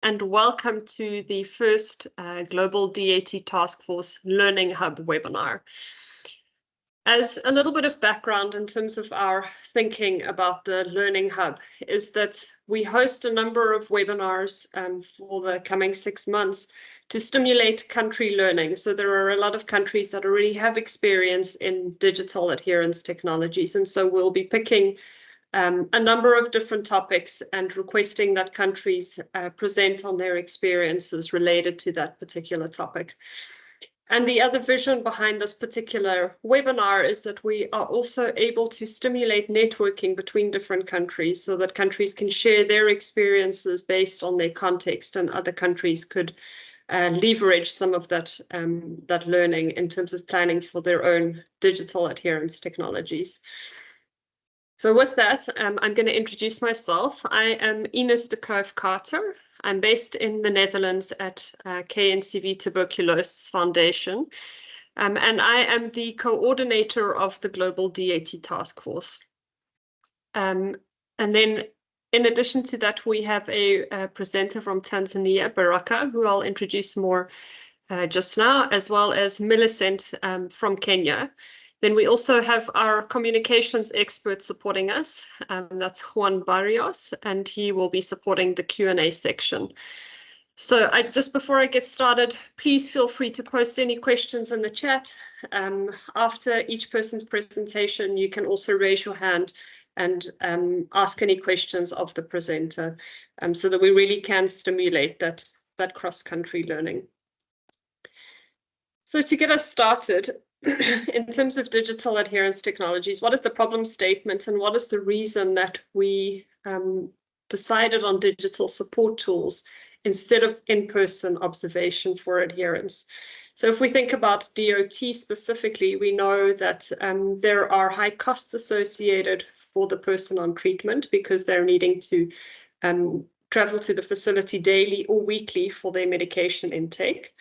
and welcome to the first Global DAT Task Force Learning Hub webinar. As a little bit of background in terms of our thinking about the Learning Hub is that we host a number of webinars for the coming 6 months to stimulate country learning. So there are a lot of countries that already have experience in digital adherence technologies, and so we'll be picking a number of different topics and requesting that countries present on their experiences related to that particular topic. And the other vision behind this particular webinar is that we are also able to stimulate networking between different countries so that countries can share their experiences based on their context, and other countries could leverage some of that, that learning in terms of planning for their own digital adherence technologies. So with that, I'm going to introduce myself. I am Ines de Koof-Carter. I'm based in the Netherlands at KNCV Tuberculosis Foundation, and I am the coordinator of the Global DAT Task Force. And then in addition to that, we have a presenter from Tanzania, Baraka, who I'll introduce more just now, as well as Millicent from Kenya. Then we also have our communications expert supporting us. That's Juan Barrios, and he will be supporting the Q&A section. So just before I get started, please feel free to post any questions in the chat. After each person's presentation, you can also raise your hand and ask any questions of the presenter, so that we really can stimulate that cross-country learning. So to get us started, in terms of digital adherence technologies, what is the problem statement and what is the reason that we decided on digital support tools instead of in-person observation for adherence? So if we think about DOT specifically, we know that there are high costs associated for the person on treatment because they're needing to travel to the facility daily or weekly for their medication intake.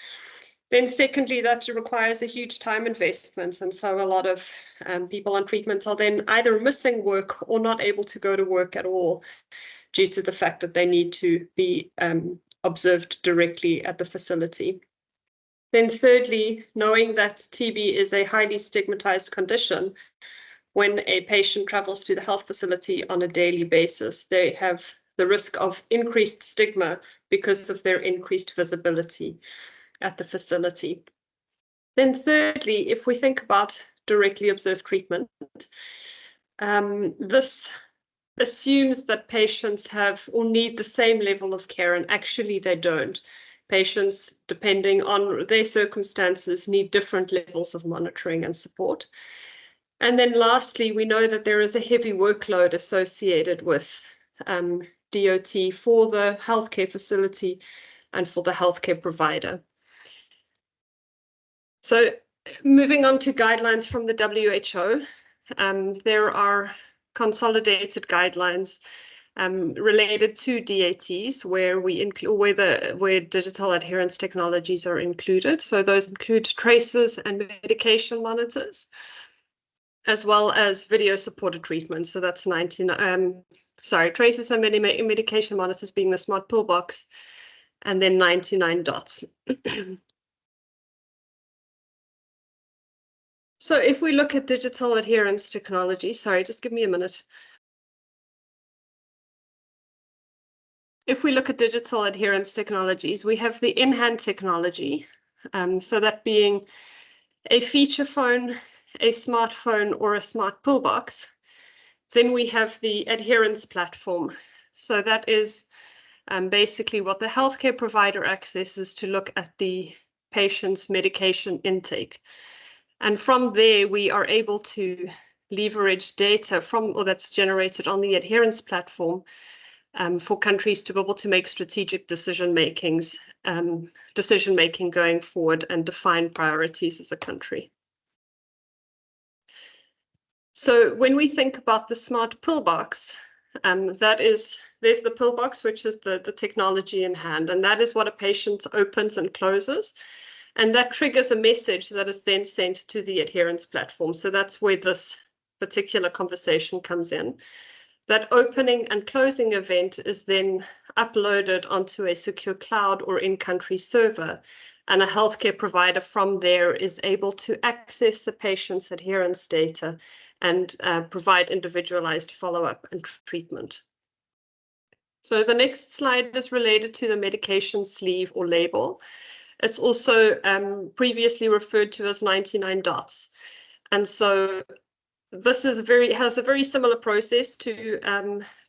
Then secondly, that requires a huge time investment. And so a lot of people on treatment are then either missing work or not able to go to work at all due to the fact that they need to be observed directly at the facility. Then thirdly, knowing that TB is a highly stigmatized condition, when a patient travels to the health facility on a daily basis, they have the risk of increased stigma because of their increased visibility at the facility. Then thirdly, if we think about directly observed treatment, this assumes that patients have or need the same level of care, and actually they don't. Patients, depending on their circumstances, need different levels of monitoring and support. And then lastly, we know that there is a heavy workload associated with DOT for the healthcare facility and for the healthcare provider. So moving on to guidelines from the WHO, there are consolidated guidelines related to DATs where we include where digital adherence technologies are included. So those include traces and medication monitors, as well as video supported treatment. So that's traces and medication monitors being the smart pill box, and then 99 dots. So if we look at digital adherence technology, sorry, just give me a minute. If we look at digital adherence technologies, we have the in-hand technology, so that being a feature phone, a smartphone, or a smart pill box. Then we have the adherence platform. So that is basically what the healthcare provider accesses to look at the patient's medication intake. And from there, we are able to leverage data that's generated on the adherence platform for countries to be able to make strategic decision-making going forward and define priorities as a country. So when we think about the smart pill box, there's the pill box, which is the technology in hand, and that is what a patient opens and closes. And that triggers a message that is then sent to the adherence platform. So that's where this particular conversation comes in. That opening and closing event is then uploaded onto a secure cloud or in-country server, and a healthcare provider from there is able to access the patient's adherence data and provide individualized follow-up and treatment. So the next slide is related to the medication sleeve or label. It's also previously referred to as 99 dots. And so this is has a very similar process to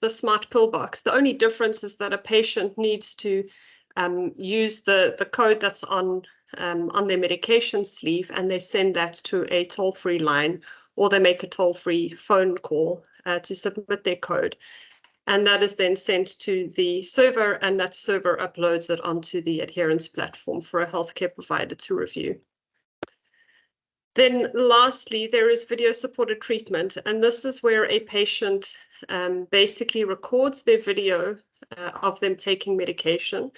the smart pill box. The only difference is that a patient needs to use the code that's on their medication sleeve, and they send that to a toll-free line, or they make a toll-free phone call to submit their code. And that is then sent to the server, and that server uploads it onto the adherence platform for a healthcare provider to review. Then lastly, there is video-supported treatment, and this is where a patient basically records their video of them taking medication.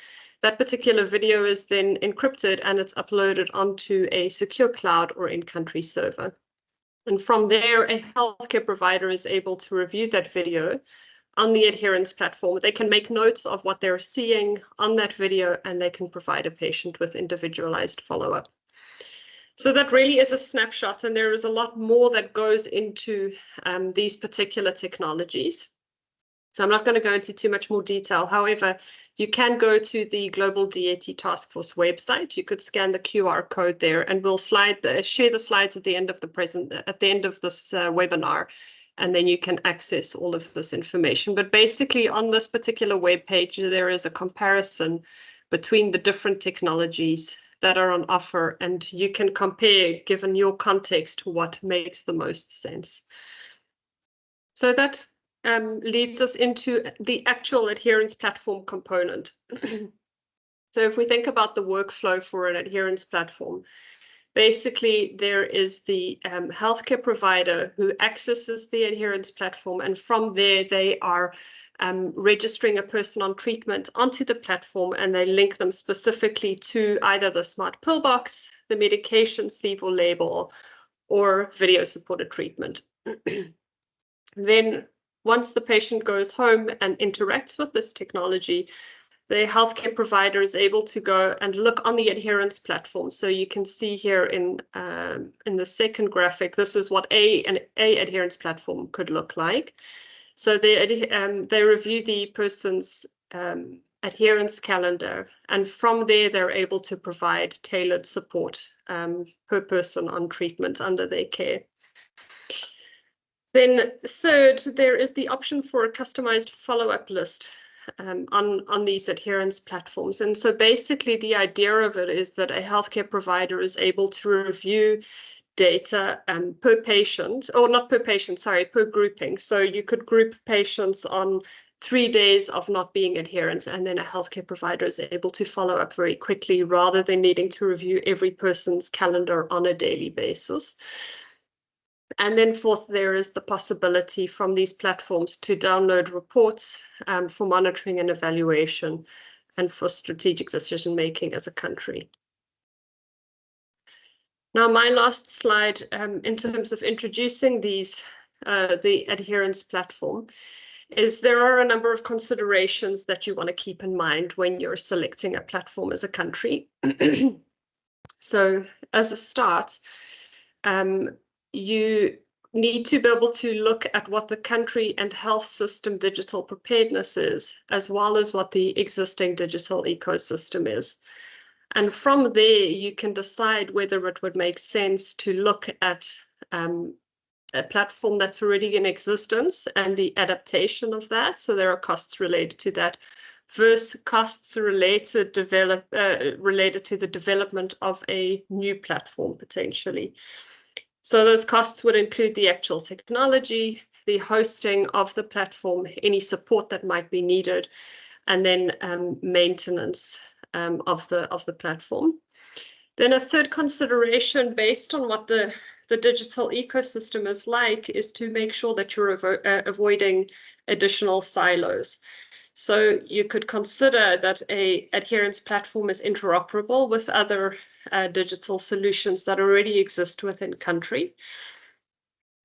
That particular video is then encrypted and it's uploaded onto a secure cloud or in-country server. And from there, a healthcare provider is able to review that video on the adherence platform. They can make notes of what they're seeing on that video, and they can provide a patient with individualized follow-up. So that really is a snapshot, and there is a lot more that goes into these particular technologies. So I'm not going to go into too much more detail. However, you can go to the Global DAT Task Force website. You could scan the QR code there, and we'll share the slides at the end of this webinar, and then you can access all of this information. But basically, on this particular web page, there is a comparison between the different technologies that are on offer, and you can compare, given your context, what makes the most sense. So that leads us into the actual adherence platform component. So if we think about the workflow for an adherence platform, basically there is the healthcare provider who accesses the adherence platform, and from there they are registering a person on treatment onto the platform, and they link them specifically to either the smart pill box, the medication sleeve or label, or video supported treatment. Then once the patient goes home and interacts with this technology, the healthcare provider is able to go and look on the adherence platform. So you can see here in the second graphic, this is what an adherence platform could look like. So they review the person's adherence calendar, and from there they're able to provide tailored support per person on treatment under their care. Then third, there is the option for a customized follow-up list on these adherence platforms. And so basically the idea of it is that a healthcare provider is able to review data per patient, or not per patient, sorry, per grouping. So you could group patients on 3 days of not being adherent, and then a healthcare provider is able to follow up very quickly rather than needing to review every person's calendar on a daily basis. And then fourth, there is the possibility from these platforms to download reports for monitoring and evaluation and for strategic decision-making as a country. Now, my last slide in terms of introducing these, the adherence platform, is there are a number of considerations that you want to keep in mind when you're selecting a platform as a country. So as a start, you need to be able to look at what the country and health system digital preparedness is, as well as what the existing digital ecosystem is. And from there, you can decide whether it would make sense to look at a platform that's already in existence and the adaptation of that. So there are costs related to that, versus costs related to the development of a new platform potentially. So those costs would include the actual technology, the hosting of the platform, any support that might be needed, and then maintenance of the platform. Then a third consideration based on what the digital ecosystem is like is to make sure that you're avoiding additional silos. So you could consider that a adherence platform is interoperable with other digital solutions that already exist within country.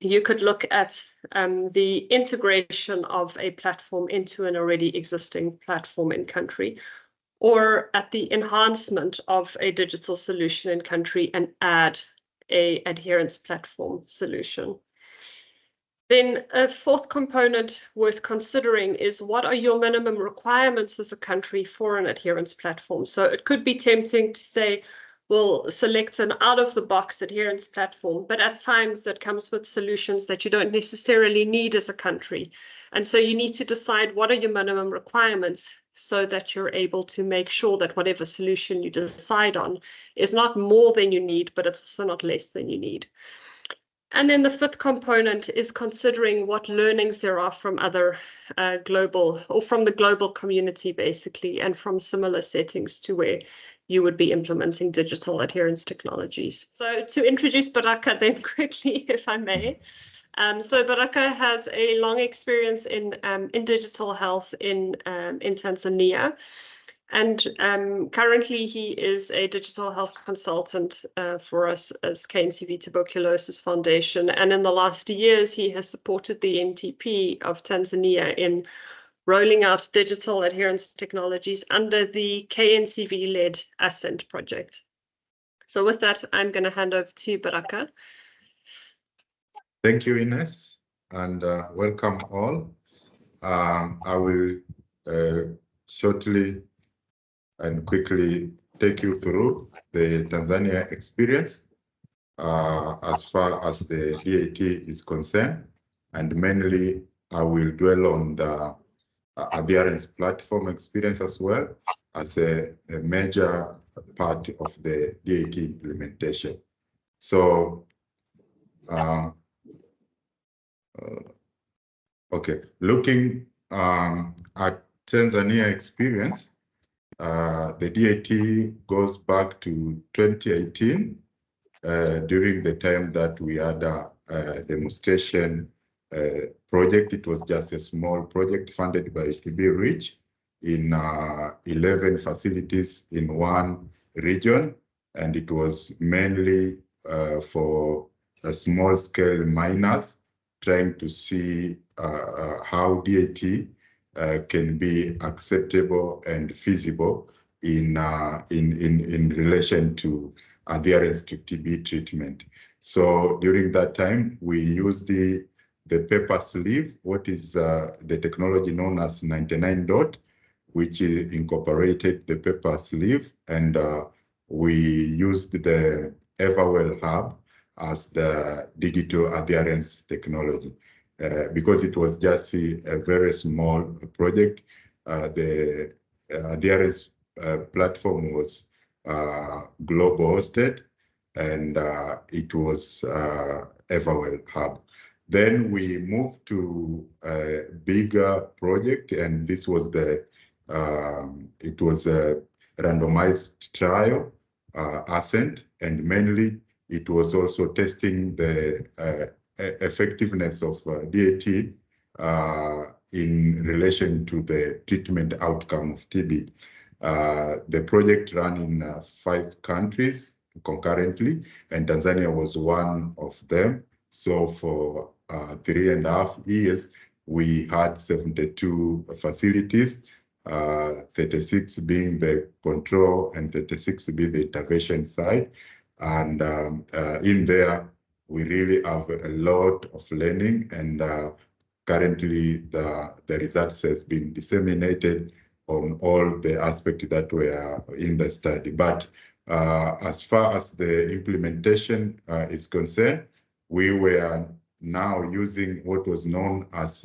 you could look at the integration of a platform into an already existing platform in country, or at the enhancement of a digital solution in country and add a adherence platform solution. Then a fourth component worth considering is what are your minimum requirements as a country for an adherence platform? So it could be tempting to say, we'll select an out-of-the-box adherence platform, but at times that comes with solutions that you don't necessarily need as a country. And so you need to decide what are your minimum requirements so that you're able to make sure that whatever solution you decide on is not more than you need, but it's also not less than you need. And then the fifth component is considering what learnings there are from other global, or from the global community, basically, and from similar settings to where you would be implementing digital adherence technologies. So to introduce Baraka then quickly, if I may. So Baraka has a long experience in digital health in Tanzania. And currently he is a digital health consultant for us as KNCV Tuberculosis Foundation. And in the last years, he has supported the NTP of Tanzania in rolling out digital adherence technologies under the KNCV-led Ascent project. So with that, I'm going to hand over to Baraka. Thank you, Ines, and welcome all. I will shortly and quickly take you through the Tanzania experience as far as the DAT is concerned, and mainly I will dwell on the adherence platform experience as well as a major part of the DAT implementation. So, okay, looking at Tanzania experience, the DAT goes back to 2018 during the time that we had a demonstration project. It was just a small project funded by TB Reach in 11 facilities in one region, and it was mainly for small-scale miners trying to see how DAT can be acceptable and feasible in relation to adherence to TB treatment. So during that time, we used the paper sleeve, what is the technology known as 99 dot, which incorporated the paper sleeve, and we used the Everwell hub as the digital adherence technology. Because it was just a very small project, the adherence platform was global hosted, and it was Everwell hub. Then we moved to a bigger project, and this was it was a randomized trial, Ascent, and mainly it was also testing the effectiveness of DAT in relation to the treatment outcome of TB. The project ran in 5 countries concurrently, and Tanzania was one of them. So for 3.5 years, we had 72 facilities, 36 being the control and 36 being the intervention side. And in there, we really have a lot of learning, and currently the results has been disseminated on all the aspects that were in the study. But as far as the implementation is concerned, we were now using what was known as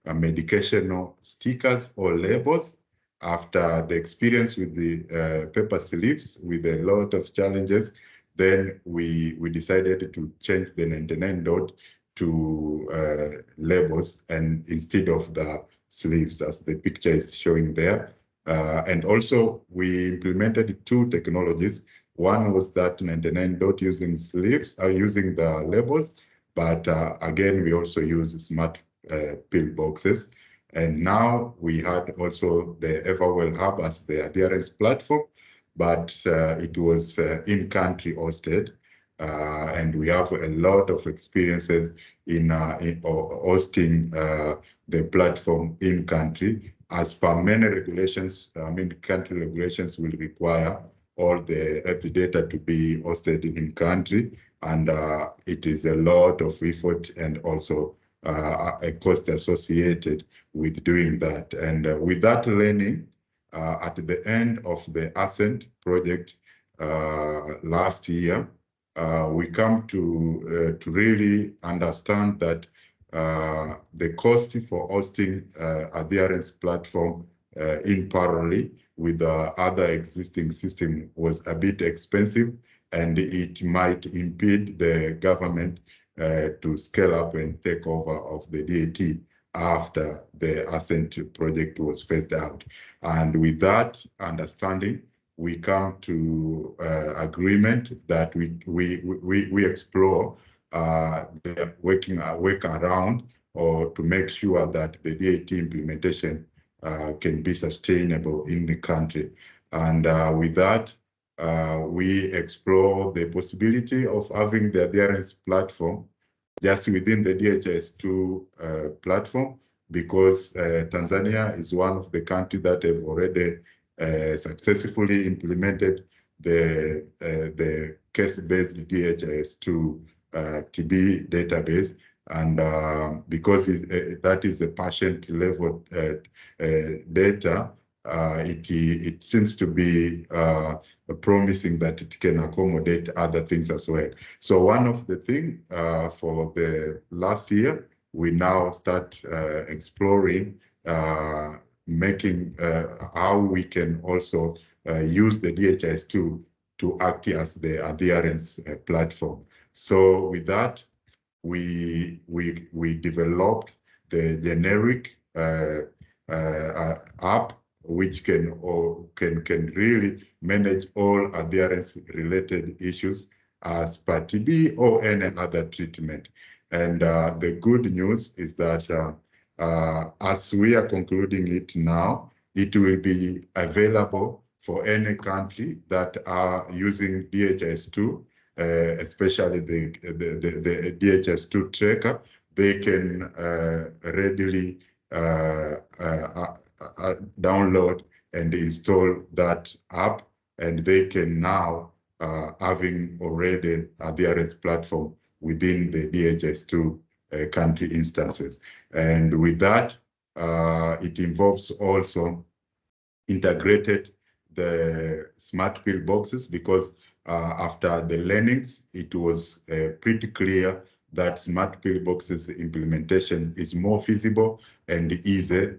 medicational stickers or labels. After the experience with the paper sleeves with a lot of challenges, then we decided to change the 99 dot to labels, and instead of the sleeves as the picture is showing there. And also we implemented 2 technologies. One was that 99 dot using sleeves, using the labels, but again, we also use smart pill boxes. And now we had also the Everwell hub as the adherence platform, but it was in-country hosted. and we have a lot of experiences in hosting the platform in country. As per many regulations, country regulations will require all the data to be hosted in country, and it is a lot of effort and also a cost associated with doing that. And with that learning, at the end of the Ascent project last year, we come to really understand that the cost for hosting adherence platform in parallel with the other existing system was a bit expensive, and it might impede the government to scale up and take over of the DAT after the Ascent project was phased out. And with that understanding, we come to agreement that we explore the work around or to make sure that the DAT implementation can be sustainable in the country. And with that, we explore the possibility of having the adherence platform just within the DHIS2 platform, because Tanzania is one of the countries that have already successfully implemented the case-based DHIS2 TB database, and because that is the patient level data, it seems to be promising that it can accommodate other things as well. So one of the things for the last year, we now start exploring making how we can also use the DHIS2 to act as the adherence platform. So with that, we developed the generic app which can really manage all adherence related issues as per TB or any other treatment. And the good news is that as we are concluding it now, it will be available for any country that are using DHIS2, especially the DHIS2 tracker. They can readily download and install that app, and they can now, having already adherence platform within the DHIS2 country instances. And with that, it involves also integrated the smart pill boxes, because after the learnings, it was pretty clear that smart pill boxes implementation is more feasible and easy,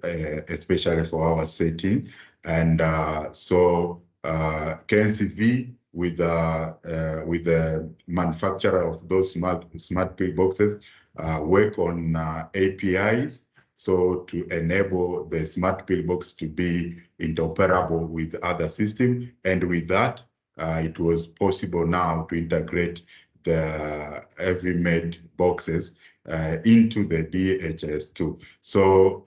especially for our setting. And so KNCV with the manufacturer of those smart pill boxes work on APIs, so to enable the smart pill box to be interoperable with other systems. And with that, it was possible now to integrate the EveryMed boxes into the DHIS2. So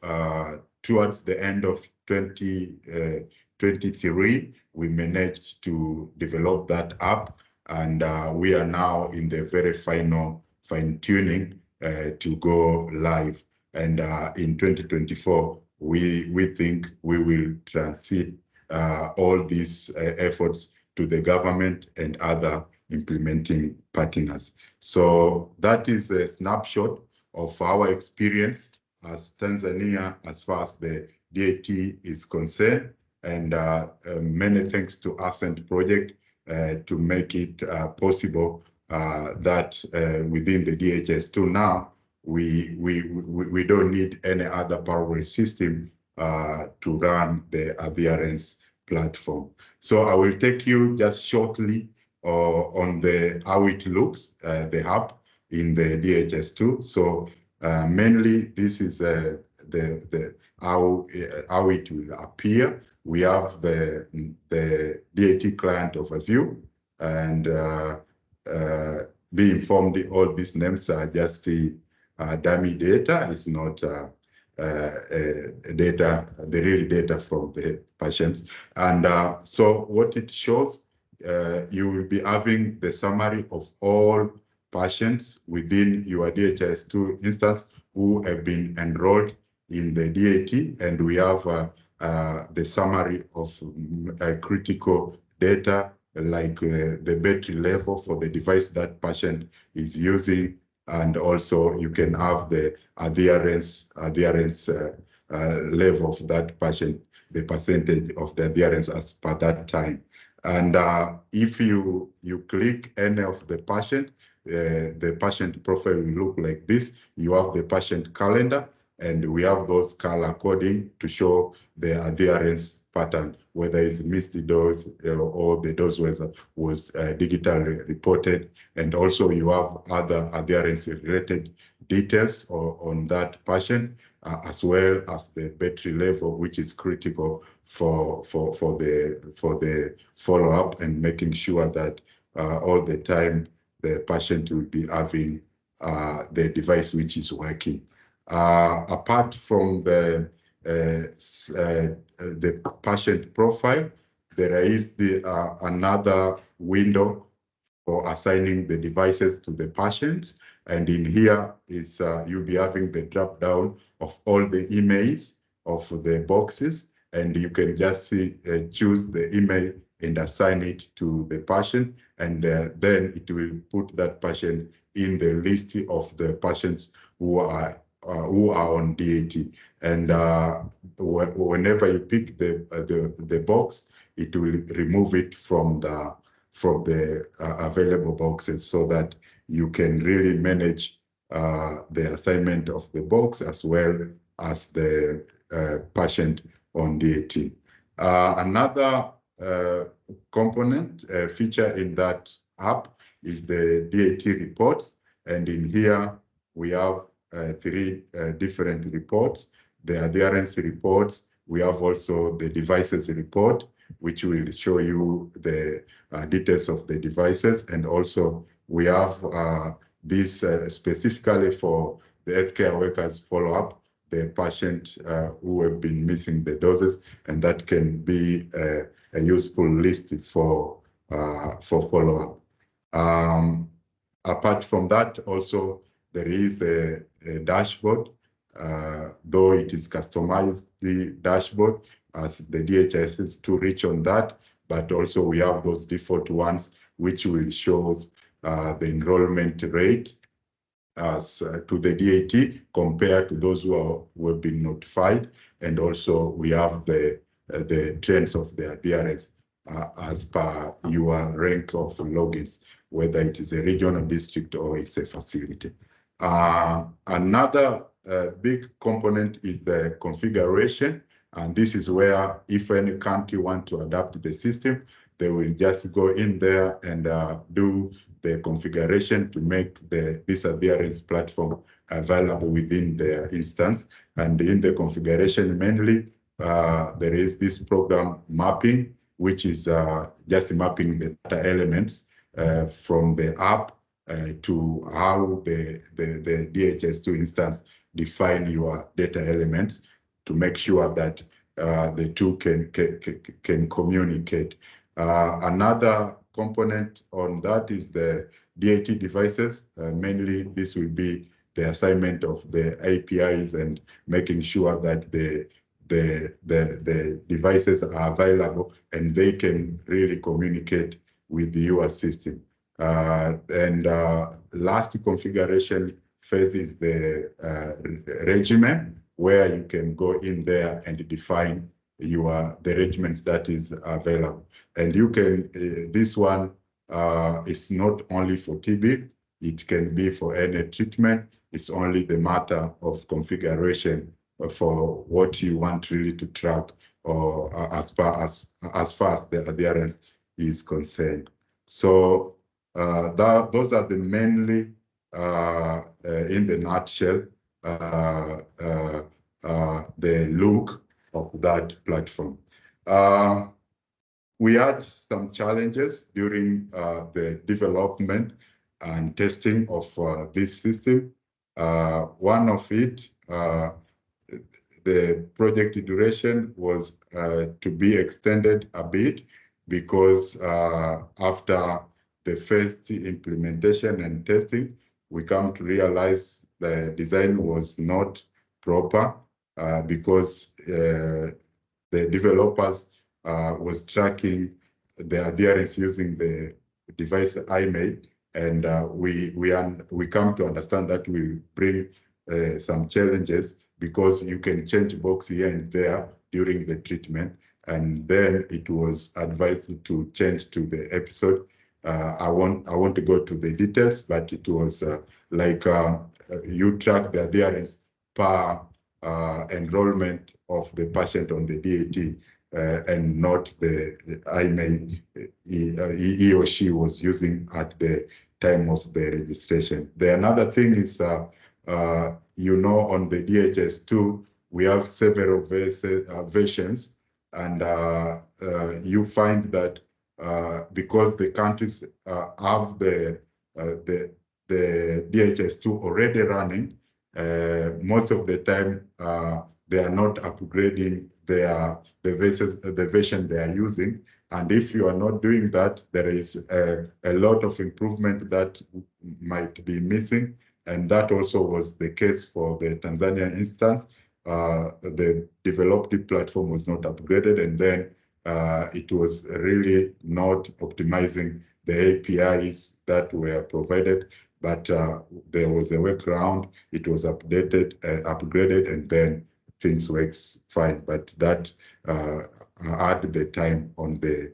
towards the end of 2023, we managed to develop that app, and we are now in the very final fine-tuning to go live. And in 2024, we think we will transit all these efforts to the government and other implementing partners. So that is a snapshot of our experience as Tanzania as far as the DAT is concerned. And many thanks to Ascent project to make it possible that within the DHIS2 now, we don't need any other parallel system to run the adherence platform. So I will take you just shortly on how it looks, the hub in the DHIS2. So mainly this is how it will appear. We have the DAT client overview, and be informed all these names are just the dummy data. It's not data, the real data from the patients. And so what it shows, you will be having the summary of all patients within your DHIS2 instance who have been enrolled in the DAT, and we have the summary of critical data like the battery level for the device that patient is using, and also you can have the adherence level of that patient, the percentage of the adherence as per that time. And if you click any of the patient profile will look like this. You have the patient calendar, and we have those color coding to show the adherence pattern, whether it's missed dose or the dose was digitally reported. And also you have other adherence related details on that patient, as well as the battery level, which is critical for the follow-up and making sure that all the time the patient will be having the device which is working. Apart from the patient profile, there is another window for assigning the devices to the patients. And in here is you'll be having the drop down of all the emails of the boxes, and you can just choose the email and assign it to the patient, and then it will put that patient in the list of the patients who are on DAT. And whenever you pick the box, it will remove it from the available boxes, so that you can really manage the assignment of the box as well as the patient on DAT. Another component feature in that app is the DAT reports, and in here we have 3 different reports: the adherence reports. We have also the devices report, which will show you the details of the devices. And also we have this specifically for the healthcare workers follow-up, the patient who have been missing the doses, and that can be a useful list for follow-up. Apart from that, also there is a dashboard, though it is customized, the dashboard, as the DHIS is to reach on that, but also we have those default ones which will show the enrollment rate as to the DAT compared to those who have been notified, and also we have the trends of the adherence as per your rank of logins, whether it is a regional district or it's a facility. Another big component is the configuration. And this is where, if any country want to adapt the system, they will just go in there and do the configuration to make this adherence platform available within their instance. And in the configuration, mainly, there is this program mapping, which is just mapping the data elements from the app to how the DHIS2 instance define your data elements, to make sure that the two can communicate. Another component on that is the DAT devices. Mainly, this will be the assignment of the APIs and making sure that the devices are available and they can really communicate with your system. And last configuration phase is the regimen, where you can go in there and define the regimens that is available. And you can, this one is not only for TB, it can be for any treatment. It's only the matter of configuration for what you want really to track, or as far as the adherence is concerned. So those are the mainly, in the nutshell, the look of that platform. We had some challenges during the development and testing of this system. One of it, the project duration was to be extended a bit, because after the first implementation and testing, we come to realize the design was not proper because the developers was tracking the adherence using the device I made, and we come to understand that will bring some challenges because you can change box here and there during the treatment, and then it was advised to change to the episode. I want to go to the details, but it was like you track the adherence per enrollment of the patient on the DAT. And not the IMEI he or she was using at the time of the registration. The another thing is, you know, on the DHS2, we have several versions, and you find that because the countries have the DHS2 already running, most of the time they are not upgrading the version they are using. And if you are not doing that, there is a lot of improvement that might be missing. And that also was the case for the Tanzania instance. The developed platform was not upgraded, and then it was really not optimizing the APIs that were provided. But there was a workaround. It was updated, upgraded, and then things works fine. But that add the time on the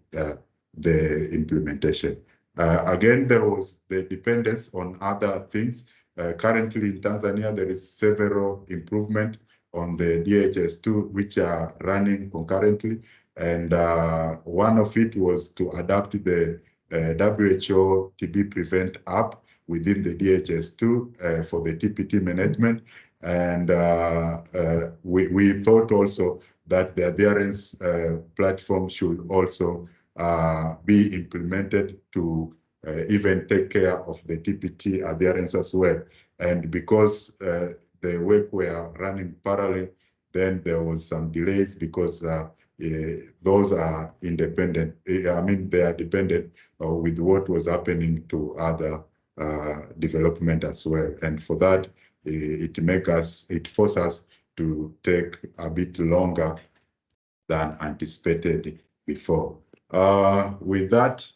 implementation. Again, there was the dependence on other things. Currently in Tanzania, there is several improvement on the DHS2 which are running concurrently, and one of it was to adapt the WHO TB Prevent app within the DHS2 for the TPT management. And we thought also that the adherence platform should also be implemented to even take care of the TPT adherence as well. And because the work were running parallel, then there was some delays because those are independent. I mean, they are dependent with what was happening to other development as well. And for that, it forces us to take a bit longer than anticipated before. With that,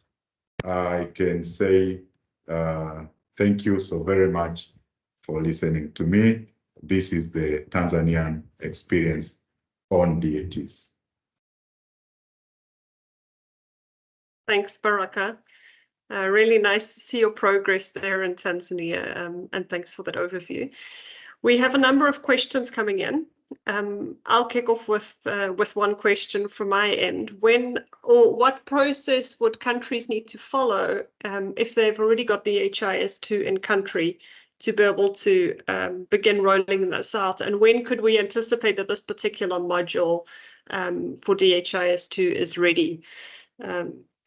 I can say thank you so very much for listening to me. This is the Tanzanian experience on DATs. Thanks, Baraka. Really nice to see your progress there in Tanzania, and thanks for that overview. We have a number of questions coming in. I'll kick off with one question from my end. When or what process would countries need to follow if they've already got the DHIS2 in country to be able to begin rolling this out? And when could we anticipate that this particular module for DHIS2 is ready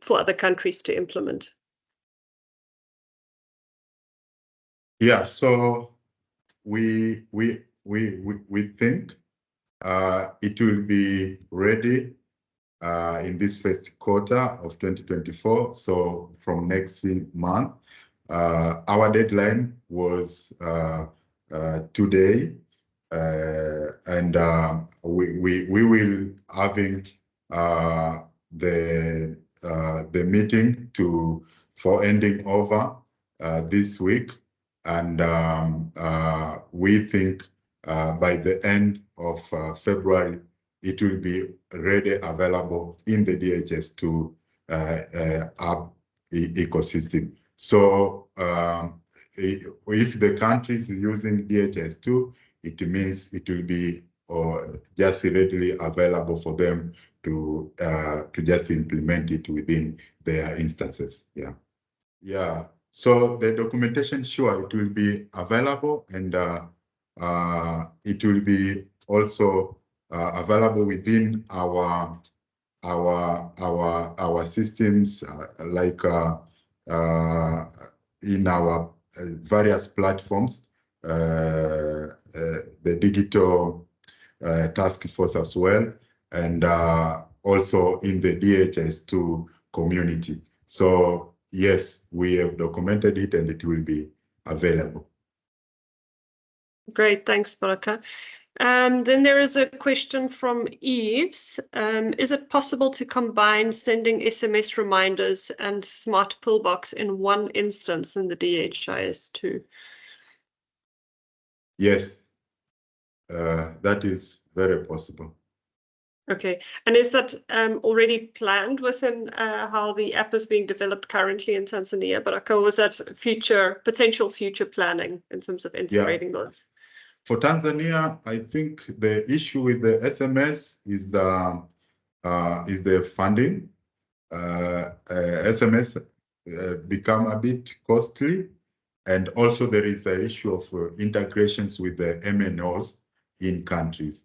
for other countries to implement? Yeah, so we think it will be ready in this first quarter of 2024. So from next month, our deadline was today, and we will having the meeting for ending over this week. And we think by the end of February, it will be ready, available in the DHS2 app ecosystem. So if the country is using DHS2, it means it will be just readily available for them to just implement it within their instances. Yeah. Yeah. So the documentation, sure, it will be available, and it will be also available within our systems, like in our various platforms, the digital task force as well, and also in the DHS2 community. So yes, we have documented it and it will be available. Great, thanks, Baraka. Then there is a question from Eves. Is it possible to combine sending SMS reminders and smart pillbox in one instance in the DHIS2? Yes, that is very possible. Okay, and is that already planned within how the app is being developed currently in Tanzania, Baraka, or was that potential future planning in terms of integrating those? For Tanzania, I think the issue with the SMS is the funding. SMS become a bit costly, and also there is the issue of integrations with the MNOs in countries.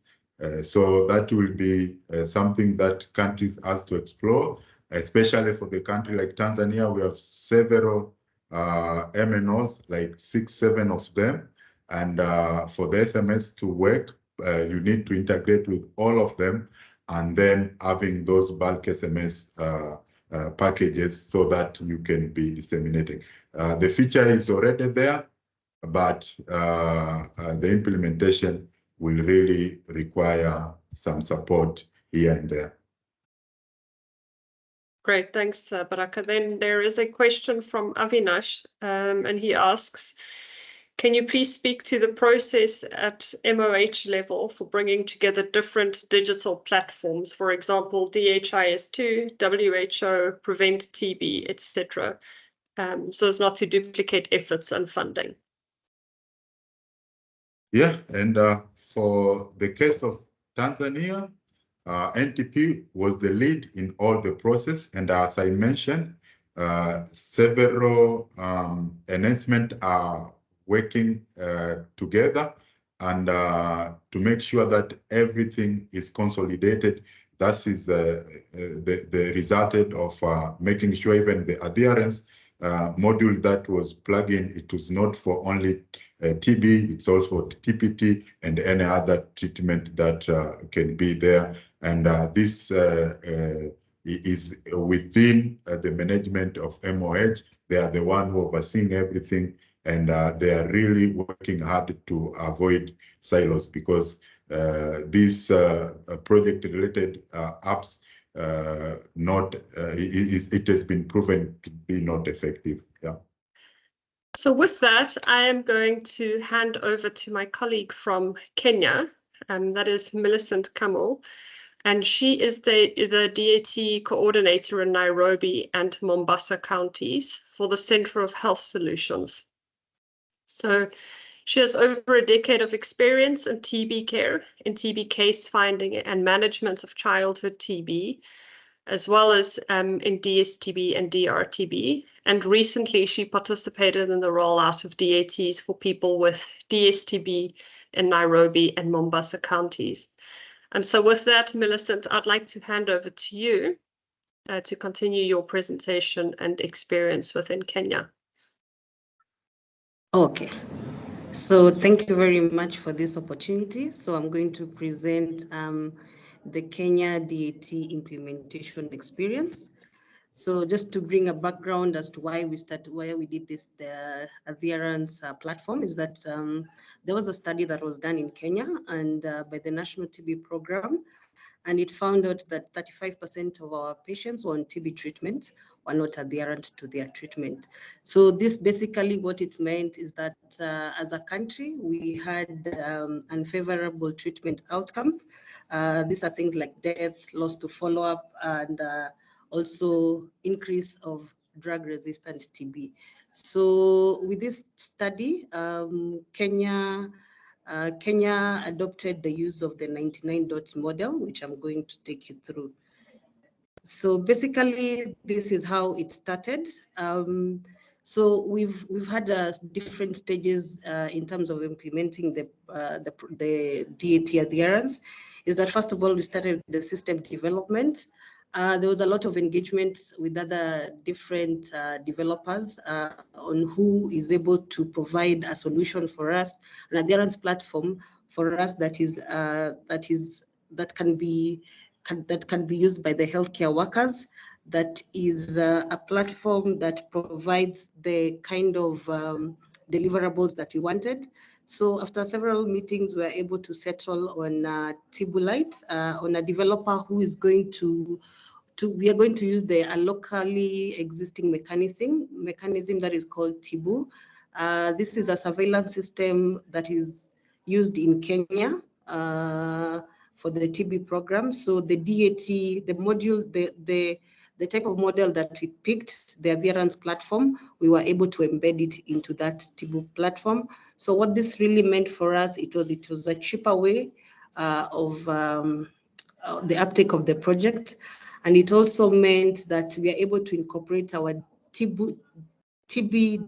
So that will be something that countries has to explore, especially for the country like Tanzania. We have several MNOs, like 6, 7 of them. And for the SMS to work, you need to integrate with all of them, and then having those bulk SMS packages so that you can be disseminating. The feature is already there, but the implementation will really require some support here and there. Great, thanks, Baraka. Then there is a question from Avinash, and he asks, can you please speak to the process at MOH level for bringing together different digital platforms, for example, DHIS2, WHO, Prevent TB, etc., so as not to duplicate efforts and funding? Yeah, and for the case of Tanzania, NTP was the lead in all the process, and as I mentioned, several enhancements are working together, and to make sure that everything is consolidated. That is the result of making sure even the adherence module that was plugged in, it was not for only TB, it's also TPT and any other treatment that can be there. And this is within the management of MOH. They are the one who overseeing everything, and they are really working hard to avoid silos, because these project-related apps, it has been proven to be not effective. Yeah. So with that, I am going to hand over to my colleague from Kenya, that is Millicent Kamel, and she is the DAT coordinator in Nairobi and Mombasa counties for the Center of Health Solutions. So she has over a decade of experience in TB care, in TB case finding and management of childhood TB, as well as in DSTB and DRTB. And recently she participated in the rollout of DATs for people with DSTB in Nairobi and Mombasa counties. And so with that, Millicent, I'd like to hand over to you to continue your presentation and experience within Kenya. Okay. So thank you very much for this opportunity. So I'm going to present the Kenya DAT implementation experience. So just to bring a background as to why we did this, the adherence platform, is that there was a study that was done in Kenya and by the National TB Program, and it found out that 35% of our patients who are on TB treatment were not adherent to their treatment. So this basically what it meant is that as a country, we had unfavorable treatment outcomes. These are things like death, loss to follow-up, and also increase of drug-resistant TB. So with this study, Kenya adopted the use of the 99 dots model, which I'm going to take you through. So basically, this is how it started. So we've had different stages in terms of implementing the DAT adherence. Is that first of all, we started the system development. There was a lot of engagement with other different developers on who is able to provide a solution for us, an adherence platform for us that can be used by the healthcare workers that is a platform that provides the kind of deliverables that we wanted. So after several meetings, we were able to settle on Tibulite, on a developer who is going to we are going to use a locally existing mechanism that is called Tibu. This is a surveillance system that is used in Kenya for the TB program. So the DAT, the module, the type of model that we picked, the adherence platform, we were able to embed it into that TB platform. So what this really meant for us, it was a cheaper way of the uptake of the project. And it also meant that we are able to incorporate our TB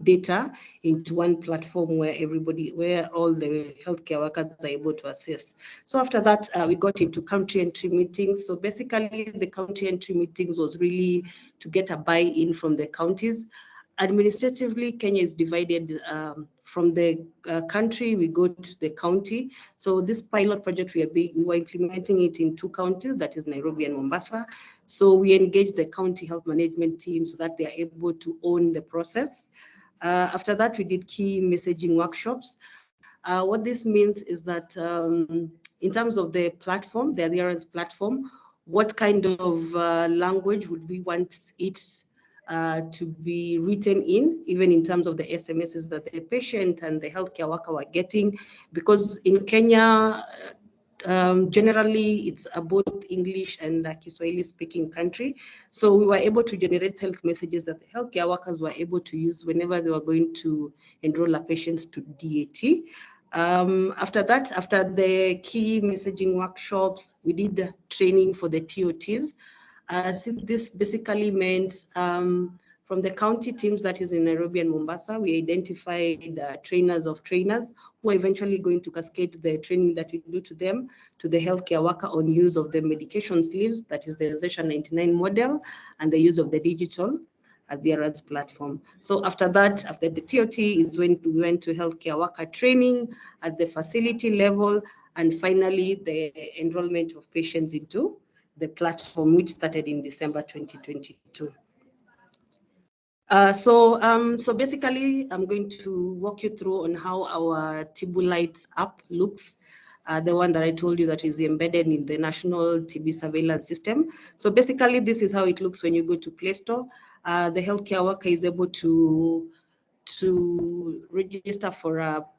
data into one platform where all the healthcare workers are able to access. So after that, we got into country entry meetings. So basically, the country entry meetings was really to get a buy-in from the counties. Administratively, Kenya is divided from the country, we go to the county. So this pilot project, we were implementing it in 2 counties, that is Nairobi and Mombasa. So we engaged the county health management team so that they are able to own the process. After that, we did key messaging workshops. What this means is that in terms of the platform, the adherence platform, what kind of language would we want it to be written even in terms of the SMSs that the patient and the healthcare worker were getting, because in Kenya, generally it's a both English and Kiswahili speaking country. So we were able to generate health messages that the healthcare workers were able to use whenever they were going to enroll a patient to DAT. After that, after the key messaging workshops, we did training for the TOTs. This basically meant from the county teams that is in Nairobi and Mombasa, we identified trainers of trainers who are eventually going to cascade the training that we do to them to the healthcare worker on use of the medication sleeves, that is the Session 99 model, and the use of the digital adherence platform. So after that, after the TOT is when we went to healthcare worker training at the facility level, and finally the enrollment of patients into the platform, which started in December 2022. So basically, I'm going to walk you through on how our Tibulite app looks. The one that I told you that is embedded in the National TB Surveillance System. So basically, this is how it looks when you go to Play Store. The healthcare worker is able to register for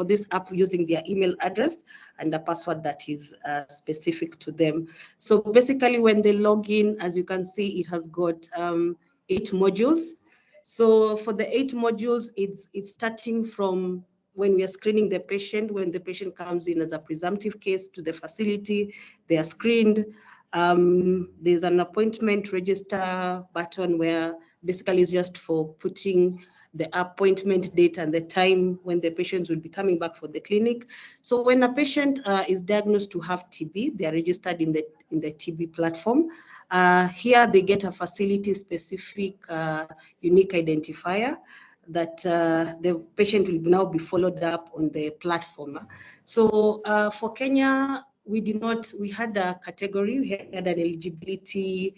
this app using their email address and a password that is specific to them. So basically, when they log in, as you can see, it has got 8 modules. So for the 8 modules, it's starting from when we are screening the patient. When the patient comes in as a presumptive case to the facility, they are screened. There's an appointment register button where basically it's just for putting the appointment date and the time when the patient will be coming back for the clinic. So when a patient is diagnosed to have TB, they are registered in the TB platform. Here they get a facility-specific unique identifier that the patient will now be followed up on the platform. So for Kenya, we had a category, we had an eligibility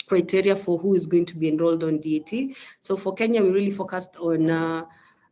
criteria for who is going to be enrolled on DAT. So for Kenya, we really focused on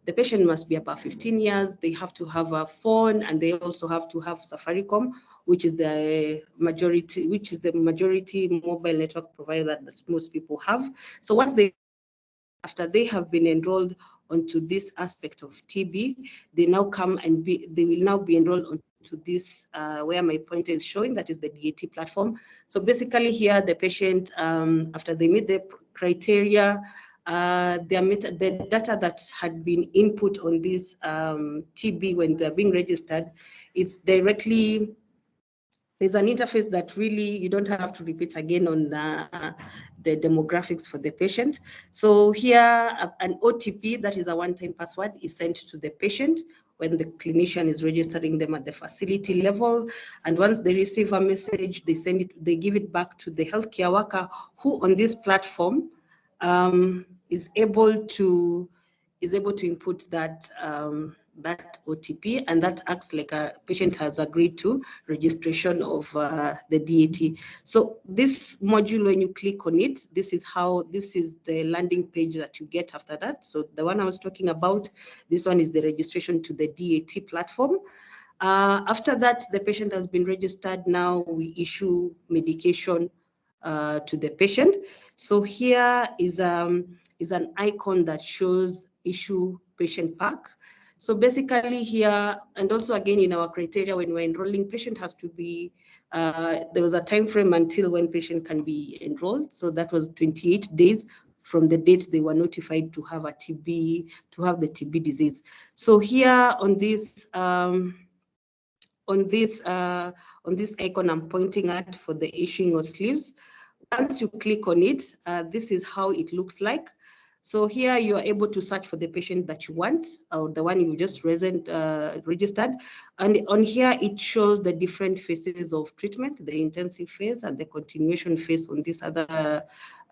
the patient must be about 15 years, they have to have a phone, and they also have to have Safaricom, which is the majority mobile network provider that most people have. So after they have been enrolled onto this aspect of TB, they will now be enrolled onto this where my pointer is showing, that is the DAT platform. So basically here, the patient, after they meet the criteria, the data that had been input on this TB when they're being registered, it's directly, there's an interface that really you don't have to repeat again on the demographics for the patient. So here, an OTP, that is a one-time password, is sent to the patient when the clinician is registering them at the facility level. And once they receive a message, they give it back to the healthcare worker, who on this platform is able to input that that OTP, and that acts like a patient has agreed to registration of the DAT. So this module, when you click on it, this is the landing page that you get after that. So the one I was talking about, this one is the registration to the DAT platform. After that, the patient has been registered. Now we issue medication to the patient. So here is an icon that shows issue patient pack. So basically here, and also again in our criteria when we're enrolling, patient has to be, there was a time frame until when patient can be enrolled. So that was 28 days from the date they were notified to have a TB, to have the TB disease. So here on this icon I'm pointing at for the issuing of sleeves, once you click on it, this is how it looks like. So here you are able to search for the patient that you want, or the one you just registered. And on here, it shows the different phases of treatment, the intensive phase and the continuation phase on this other,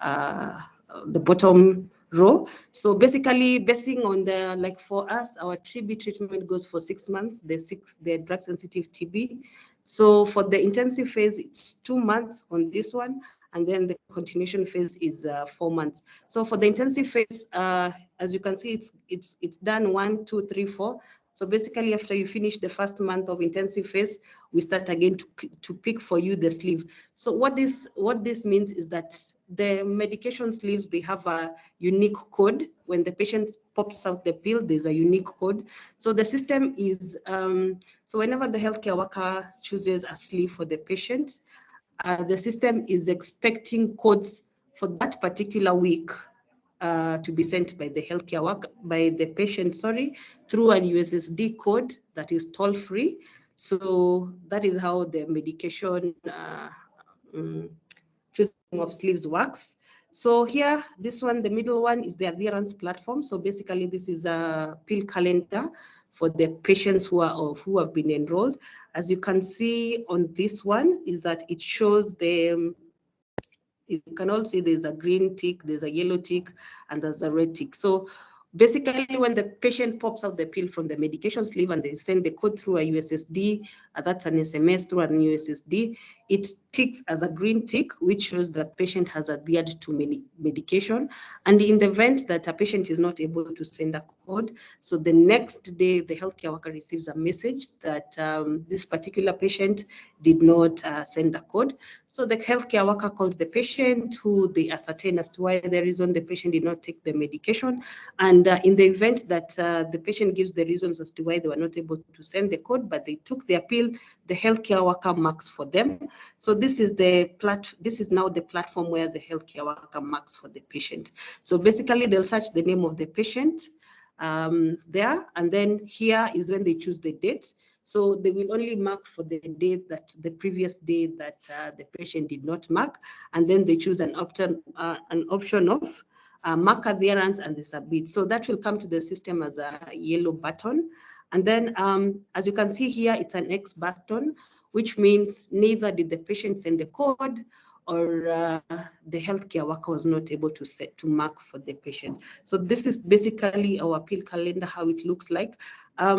the bottom row. So basically, basing on the, like for us, our TB treatment goes for 6 months, the drug sensitive TB. So for the intensive phase, it's 2 months on this one. And then the continuation phase is 4 months. So for the intensive phase, as you can see, it's done 1, 2, 3, 4. So basically, after you finish the first month of intensive phase, we start again to pick for you the sleeve. So what this means is that the medication sleeves, they have a unique code. When the patient pops out the pill, there's a unique code. So the system is, so whenever the healthcare worker chooses a sleeve for the patient, the system is expecting codes for that particular week to be sent by the healthcare worker, by the patient, through an USSD code that is toll-free. So that is how the medication choosing of sleeves works. So here, this one, the middle one, is the adherence platform. So basically, this is a pill calendar for the patients who have been enrolled. As you can see on this one, is that it shows the, you can all see there's a green tick, there's a yellow tick, and there's a red tick. So basically, when the patient pops out the pill from the medication sleeve and they send the code through a USSD, that's an SMS through an USSD, it ticks as a green tick, which shows that patient has adhered to medication. And in the event that a patient is not able to send a code, so the next day, the healthcare worker receives a message that this particular patient did not send a code. So the healthcare worker calls the patient, who they ascertain as to why the reason the patient did not take the medication. And in the event that the patient gives the reasons as to why they were not able to send the code, but they took their pill, the healthcare worker marks for them. So this is now the platform where the healthcare worker marks for the patient. So basically, they'll search the name of the patient there, and then here is when they choose the date. So they will only mark for the date that the previous day that the patient did not mark, and then they choose an option of mark adherence and they submit. So that will come to the system as a yellow button. And then as you can see here, it's an X button, which means neither did the patient send the code or the healthcare worker was not able to mark for the patient. So this is basically our pill calendar, how it looks like. At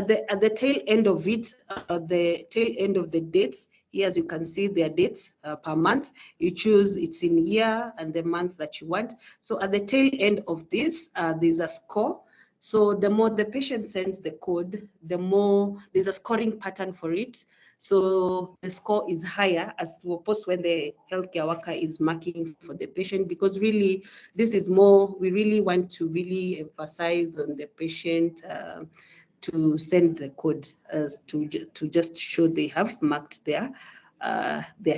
the tail end of it, the tail end of the dates, here as you can see, there are dates per month. You choose it's in year and the month that you want. So at the tail end of this, there's a score. So the more the patient sends the code, the more there's a scoring pattern for it. So the score is higher as to opposed when the healthcare worker is marking for the patient, because really this is more, we really want to really emphasize on the patient to send the code to just show they have marked their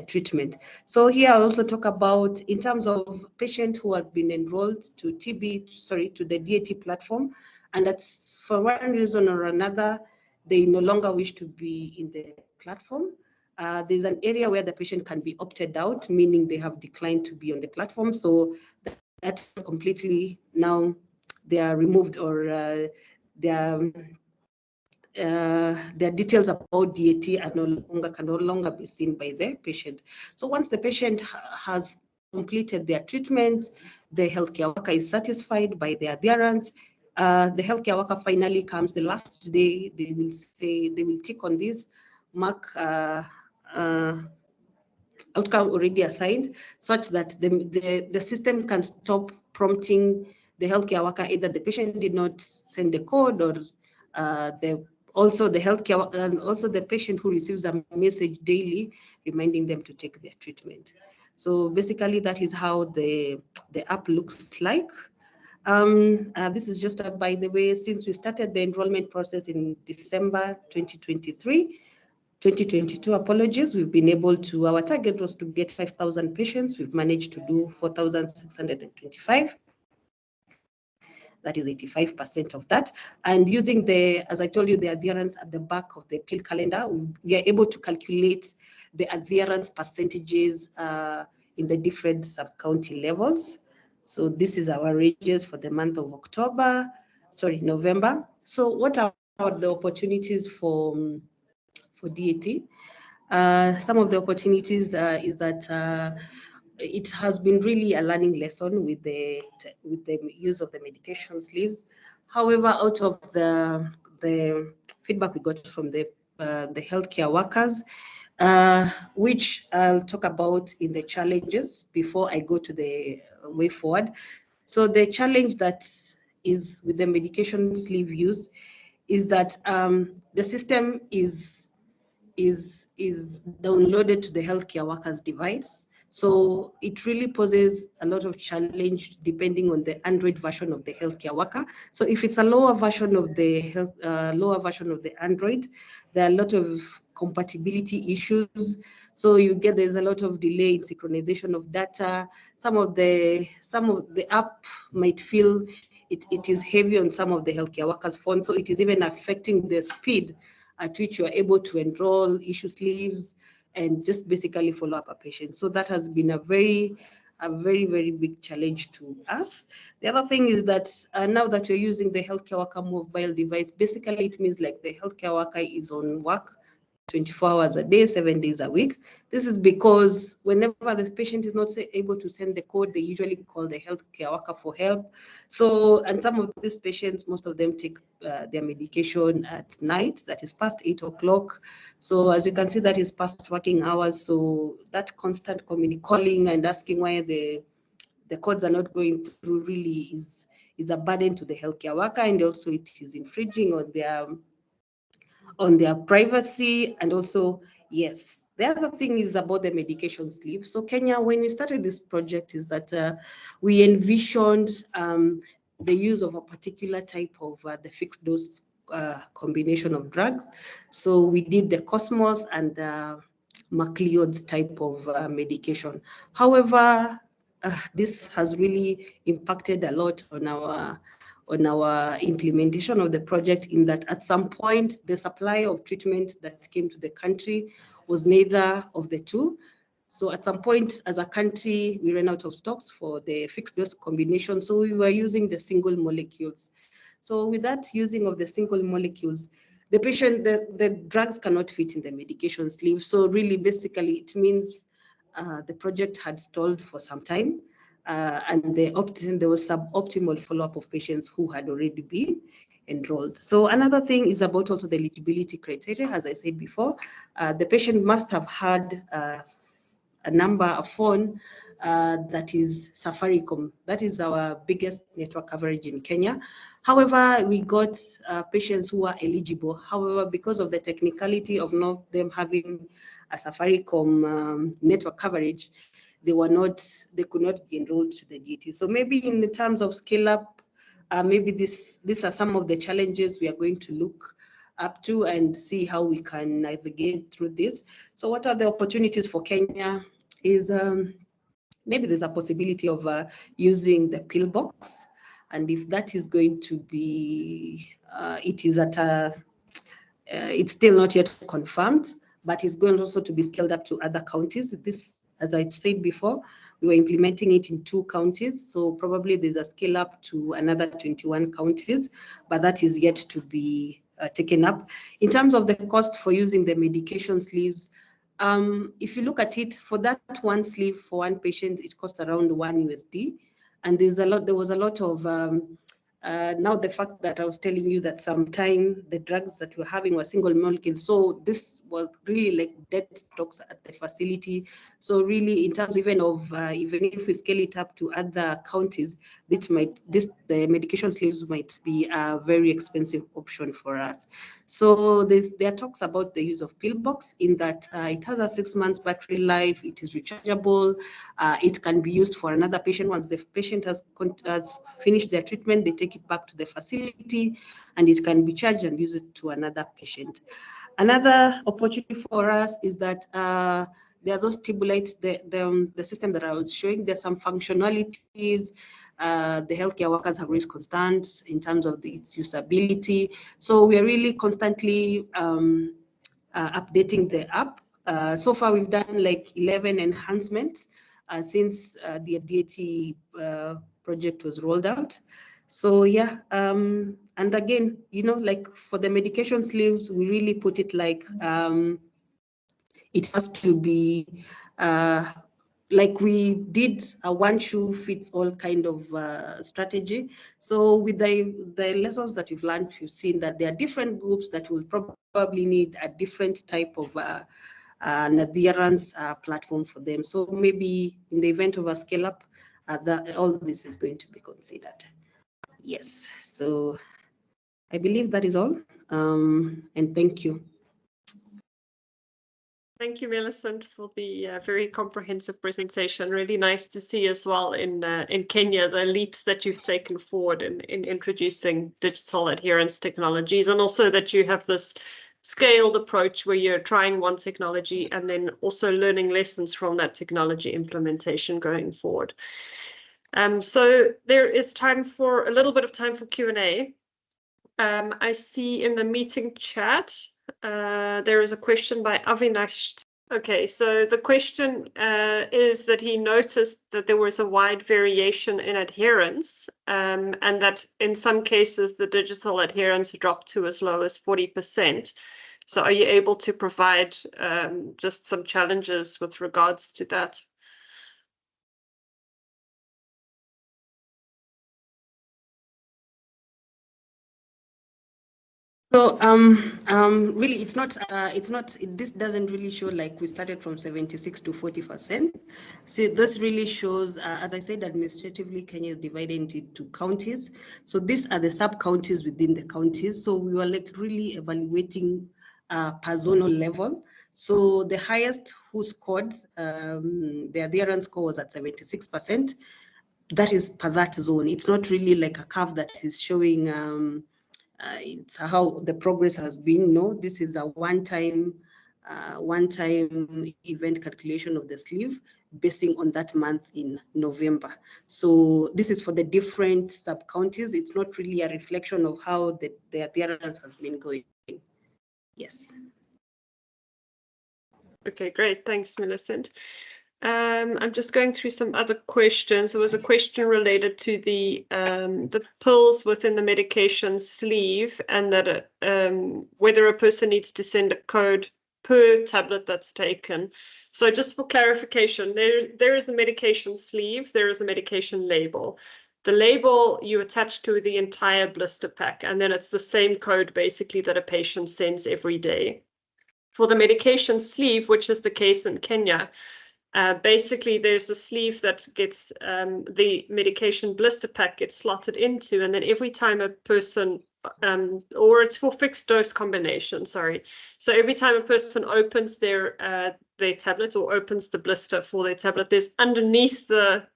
treatment. So here I'll also talk about in terms of patient who has been enrolled to to the DAT platform, and that's for one reason or another, they no longer wish to be in the platform. There's an area where the patient can be opted out, meaning they have declined to be on the platform. So that completely now they are removed, or their details about DAT can no longer be seen by the patient. So once the patient has completed their treatment, the healthcare worker is satisfied by their adherence, The healthcare worker finally comes the last day. They will say, they will tick on this, mark outcome already assigned, such that the system can stop prompting the healthcare worker, either the patient did not send the code, or also the healthcare, and also the patient who receives a message daily reminding them to take their treatment. So basically, that is how the app looks like. This is just by the way, since we started the enrollment process in December 2022, apologies, we've been able to, our target was to get 5,000 patients. We've managed to do 4,625. That is 85% of that. And using the, as I told you, the adherence at the back of the pill calendar, we are able to calculate the adherence percentages in the different sub-county levels. So this is our ranges for the month of November. So what are the opportunities for DAT? Some of the opportunities is that it has been really a learning lesson with the use of the medication sleeves. However, out of the feedback we got from the healthcare workers, which I'll talk about in the challenges before I go to the way forward. So the challenge that is with the medication sleeve use is that the system is downloaded to the healthcare worker's device. So it really poses a lot of challenge depending on the Android version of the healthcare worker. So if it's a lower version of the Android, there are a lot of compatibility issues. So there's a lot of delay in synchronization of data. Some of the app might feel it is heavy on some of the healthcare workers' phones. So it is even affecting the speed at which you are able to enroll, issue sleeves, and just basically follow up a patient. So that has been a very, very big challenge to us. The other thing is that now that we're using the healthcare worker mobile device, basically it means like the healthcare worker is on work 24 hours a day, 7 days a week. This is because whenever the patient is not able to send the code, they usually call the healthcare worker for help. So, and some of these patients, most of them take their medication at night, that is past 8 o'clock. So as you can see, that is past working hours. So that constant calling and asking why the codes are not going through really is a burden to the healthcare worker, and also it is infringing on their privacy. And also, yes, the other thing is about the medication sleeve. So Kenya, when we started this project, is that we envisioned the use of a particular type of the fixed dose combination of drugs. So we did the Cosmos and the MacLeod's type of medication. However, this has really impacted a lot on our implementation of the project, in that at some point the supply of treatment that came to the country was neither of the two. So at some point as a country, we ran out of stocks for the fixed dose combination. So we were using the single molecules. So with that using of the single molecules, the drugs cannot fit in the medication sleeve. So really, basically, it means the project had stalled for some time. And there was suboptimal follow-up of patients who had already been enrolled. So another thing is about also the eligibility criteria. As I said before, the patient must have had a number, a phone that is Safaricom. That is our biggest network coverage in Kenya. However, we got patients who are eligible. However, because of the technicality of not them having a Safaricom network coverage, they could not be enrolled to the DAT. So maybe in the terms of scale up, maybe these are some of the challenges we are going to look up to and see how we can navigate through this. So what are the opportunities for Kenya is maybe there's a possibility of using the pillbox. And if that is going to be, it is at it's still not yet confirmed, but it's going also to be scaled up to other counties. This, as I said before, we were implementing it in 2 counties, so probably there's a scale up to another 21 counties, but that is yet to be taken up. In terms of the cost for using the medication sleeves, if you look at it, for that one sleeve for one patient, it costs around $1 USD, and there was a lot of Now the fact that I was telling you that sometime the drugs that we're having were single molecules, so this was really like dead stocks at the facility. So really, in terms even of even if we scale it up to other counties, the medication sleeves might be a very expensive option for us. So there are talks about the use of pillbox in that it has a 6 months battery life, it is rechargeable, it can be used for another patient. Once the patient has finished their treatment, they take it back to the facility and it can be charged and use it to another patient. Another opportunity for us is that there are those Tibulite, the system that I was showing, there's some functionalities. The healthcare workers have raised concerns in terms of its usability. So we are really constantly updating the app. So far, we've done like 11 enhancements since the DAT project was rolled out. So yeah, and again, like for the medication sleeves, we really put it like it has to be like we did a one shoe fits all kind of strategy. So with the lessons that we've learned, we've seen that there are different groups that will probably need a different type of an adherence platform for them. So maybe in the event of a scale up, all this is going to be considered. Yes, so I believe that is all, and thank you. Thank you, Millicent, for the very comprehensive presentation. Really nice to see as well in Kenya the leaps that you've taken forward in introducing digital adherence technologies, and also that you have this scaled approach where you're trying one technology and then also learning lessons from that technology implementation going forward. So there is time for a little bit of time for Q&A. I see in the meeting chat, there is a question by Avinash. Okay, so the question is that he noticed that there was a wide variation in adherence, and that in some cases the digital adherence dropped to as low as 40%. So are you able to provide just some challenges with regards to that? So really, this doesn't really show like we started from 76 to 40%. See, this really shows, as I said, administratively, Kenya is divided into counties. So these are the sub-counties within the counties. So we were like really evaluating per zonal level. So the highest who scored, the adherence score was at 76%. That is per that zone. It's not really like a curve that is showing it's how the progress has been. No, this is a one-time event calculation of the sleeve basing on that month in November. So this is for the different sub-counties. It's not really a reflection of how the adherence has been going. Yes. Okay, great. Thanks, Millicent. I'm just going through some other questions. There was a question related to the pills within the medication sleeve, and that whether a person needs to send a code per tablet that's taken. So just for clarification, there is a medication sleeve, there is a medication label. The label you attach to the entire blister pack, and then it's the same code basically that a patient sends every day. For the medication sleeve, which is the case in Kenya, basically there's a sleeve that gets the medication blister pack gets slotted into, and then every time a person, or it's for fixed dose combination, sorry. So every time a person opens their tablet or opens the blister for their tablet, there's underneath the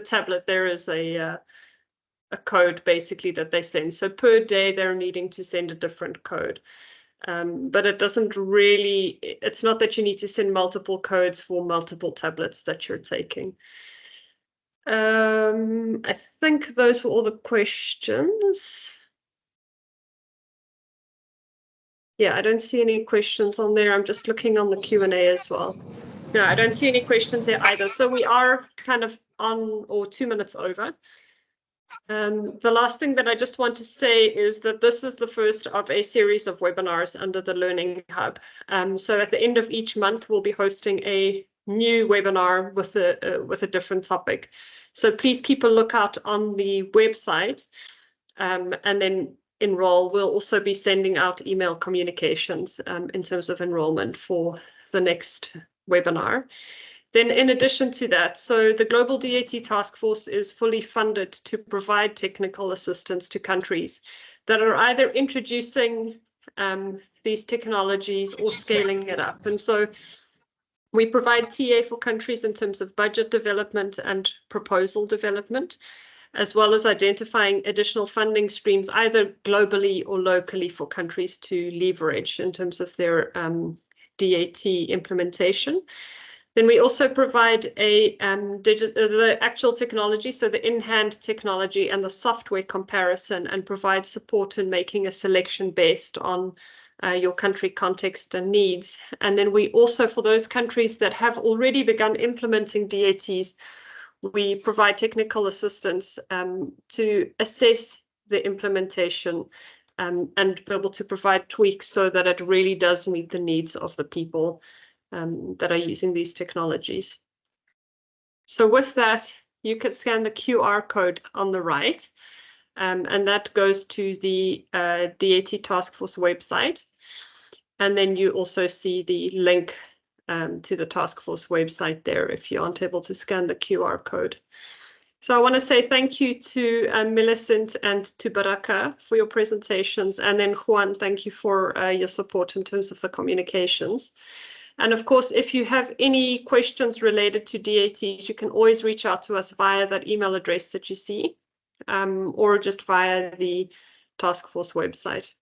tablet, there is a code basically that they send. So per day, they're needing to send a different code. But it doesn't really, it's not that you need to send multiple codes for multiple tablets that you're taking. I think those were all the questions. Yeah, I don't see any questions on there. I'm just looking on the Q&A as well. No, I don't see any questions there either. So we are kind of on or 2 minutes over. The last thing that I just want to say is that this is the first of a series of webinars under the Learning Hub. So at the end of each month, we'll be hosting a new webinar with a different topic. So please keep a lookout on the website, and then enroll. We'll also be sending out email communications in terms of enrollment for the next webinar. Then in addition to that, so the Global DAT Task Force is fully funded to provide technical assistance to countries that are either introducing these technologies or scaling it up. And so we provide TA for countries in terms of budget development and proposal development, as well as identifying additional funding streams, either globally or locally, for countries to leverage in terms of their DAT implementation. Then we also provide the actual technology, so the in-hand technology and the software comparison, and provide support in making a selection based on your country context and needs. And then we also, for those countries that have already begun implementing DATs, we provide technical assistance to assess the implementation and be able to provide tweaks so that it really does meet the needs of the people that are using these technologies. So with that, you can scan the QR code on the right, and that goes to the DAT Task Force website. And then you also see the link to the task force website there if you aren't able to scan the QR code. So I want to say thank you to Millicent and to Baraka for your presentations. And then Juan, thank you for your support in terms of the communications. And of course, if you have any questions related to DATs, you can always reach out to us via that email address that you see, or just via the task force website.